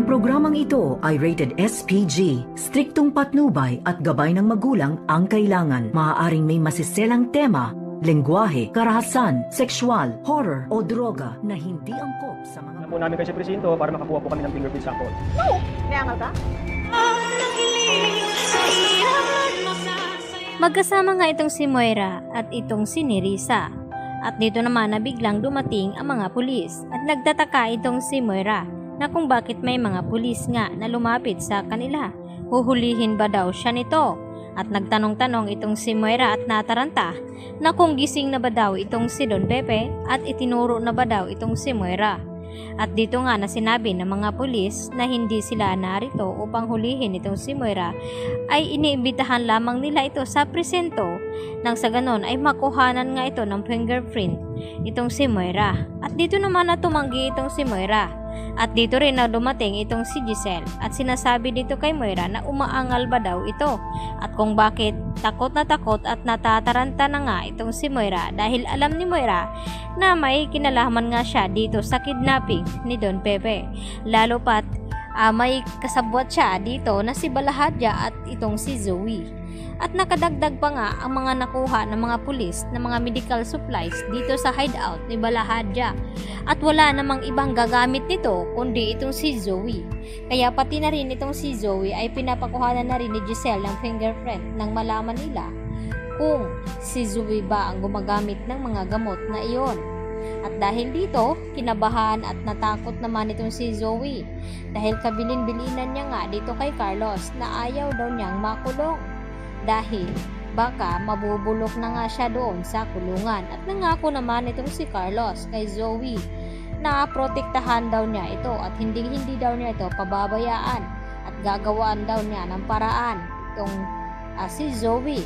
Ang programang ito ay rated SPG. Striktong patnubay at gabay ng magulang ang kailangan. Maaaring may masiselang tema, lengguwahe, karahasan, sexual, horror o droga na hindi angkop sa mga... po namin kayo sa presinto para makakuha po kami ng fingerprint sample. No! Nayangal ka? Magkasama nga itong si Moira at itong si Nerissa. At dito naman na biglang dumating ang mga pulis at nagtataka itong si Moira na kung bakit may mga pulis nga na lumapit sa kanila. Huhulihin ba daw siya nito? At nagtanong-tanong itong si Moira at nataranta na kung gising na ba daw itong si Don Pepe at itinuro na ba daw itong si Moira. At dito nga na sinabi ng mga pulis na hindi sila narito upang hulihin itong si Moira ay iniimbitahan lamang nila ito sa presento nang sa ganon ay makuhanan nga ito ng fingerprint itong si Moira. At dito naman na tumanggi itong si Moira. At dito rin na dumating itong si Giselle at sinasabi dito kay Moira na umaangal ba daw ito at kung bakit takot at natataranta na nga itong si Moira dahil alam ni Moira na may kinalaman nga siya dito sa kidnapping ni Don Pepe. Lalo pat may kasabwat siya dito na si Balahadja at itong si Zoe. At nakadagdag pa nga ang mga nakuha ng mga pulis na mga medical supplies dito sa hideout ni Balahadja. At wala namang ibang gagamit nito kundi itong si Zoe. Kaya pati na rin itong si Zoe ay pinapakuhanan na rin ni Giselle ng fingerprint nang malaman nila kung si Zoe ba ang gumagamit ng mga gamot na iyon. At dahil dito, kinabahan at natakot naman itong si Zoe dahil kabilin-bilinan niya nga dito kay Carlos na ayaw daw niyang makulong. Dahil baka mabubulok na nga siya doon sa kulungan at nangako naman itong si Carlos kay Zoe na protektahan daw niya ito at hindi daw niya ito pababayaan at gagawaan daw niya ng paraan itong si Zoe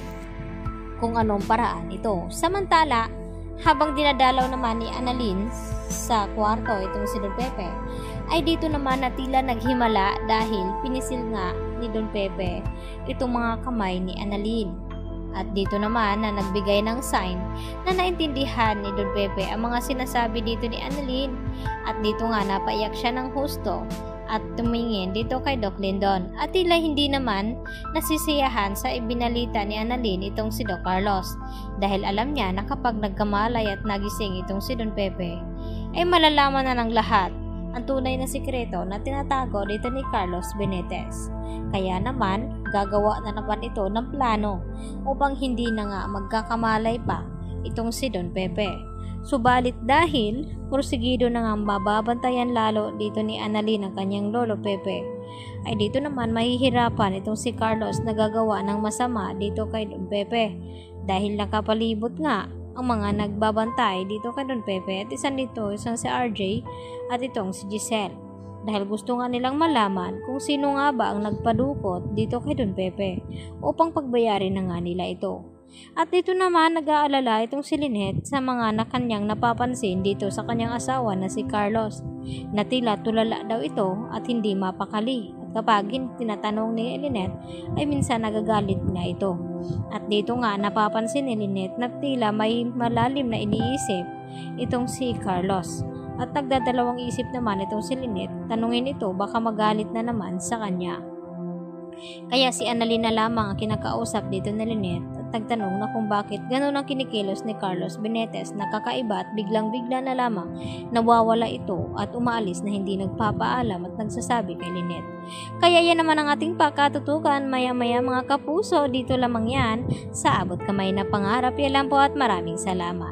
kung anong paraan ito. Samantala, habang dinadalaw naman ni Annalyn sa kwarto itong si Don Pepe, ay dito naman na tila naghimala dahil pinisil nga ni Don Pepe itong mga kamay ni Annalyn. At dito naman na nagbigay ng sign na naintindihan ni Don Pepe ang mga sinasabi dito ni Annalyn. At dito nga napaiyak siya ng husto at tumingin dito kay Doc Lindon at tila hindi naman nasisiyahan sa ibinalita ni Annalyn itong si Doc Carlos dahil alam niya na kapag nagkamalay at nagising itong si Don Pepe ay malalaman na ng lahat ang tunay na sikreto na tinatago dito ni Carlos Benitez. Kaya naman gagawa na naman ito ng plano upang hindi na nga magkakamalay pa itong si Don Pepe. Subalit dahil porsigido na nga mababantayan lalo dito ni Annalyn ang kanyang lolo Pepe, ay dito naman mahihirapan itong si Carlos na gagawa ng masama dito kay Don Pepe dahil nakapalibot nga ang mga nagbabantay dito kay Don Pepe at isang si RJ at itong si Giselle dahil gusto nga nilang malaman kung sino nga ba ang nagpadukot dito kay Don Pepe upang pagbayarin na nga nila ito. At dito naman nag-aalala itong si Lynette sa mga kanyang napapansin dito sa kanyang asawa na si Carlos na tila tulala daw ito at hindi mapakali. At kapag tinatanong ni Lynette ay minsan nagagalit nga ito. At dito nga napapansin ni Lynette na tila may malalim na iniisip itong si Carlos. At nagdadalawang isip naman itong si Lynette, tanungin ito baka magalit na naman sa kanya. Kaya si Annalyn na lamang ang kinakausap dito ni Lynette at nagtanong na kung bakit ganun ang kinikilos ni Carlos Benitez na kakaiba at biglang-bigla na lamang nawawala ito at umaalis na hindi nagpapaalam at nagsasabi kay Lynette. Kaya yan naman ang ating pakatutukan maya-maya mga kapuso, dito lamang yan sa Abot Kamay na Pangarap. Yan lang po at maraming salamat.